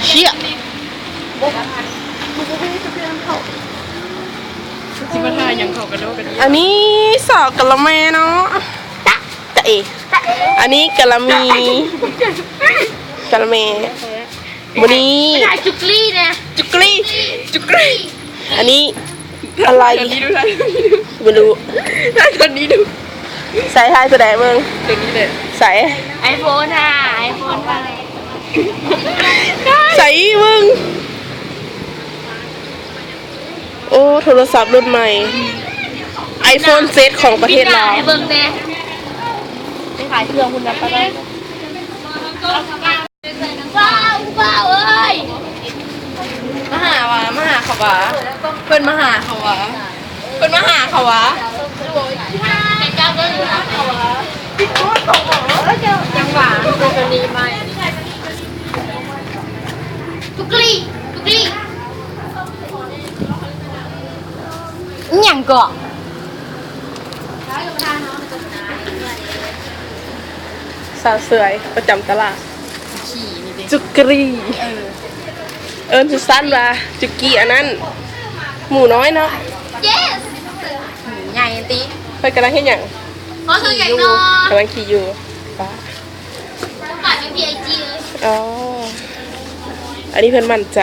เชี่ยจิมาทายังเขากระโดดกัน อันนี้สอกกะละแมเนาะจะเออันนี้กะละมีกะละแมวันนี้ จุกลี่เนี่ย จุกรีจุกรีอันนี้อะไร ตอนนี้ดูได้ ไม่รู้ ตอนนี้ดู ใส่ให้แสดงมึง ตอนนี้เลย ใส่ ไอโฟนค่ะไอโฟนค่ะ ใส่มึงโอ้โทรศัพท์รุ่นใหม่ iPhone เซตของประเทศเรา ไอเบิ้งเนี่ยไปขายเครื่องคุณนะป้าได้ว้าวว้าวเอ้ย มาหาวะมาหาเขาวะเพิ่นมาหาเขาวะเพิ่นมาหาเขาวะ เจ้าก็รู้นะเขาว่าจังหวะตัวนี้ไหมทุกลี่ทุกลี่อย่างก่อน สาวสวยประจำตลาด ขี่นี่ดิ จุกรีเอิญสุสั้นว่าจุกี้อันนั้น หมูน้อยเนาะ yes ใหญ่ตี เพื่อนกำลังเห็นอย่าง เพราะคือใหญ่นอก ำลังขี่อยู่ป้า ฝากเป็น PIG เลย อ๋ออันนี้เพื่อนมั่นใจ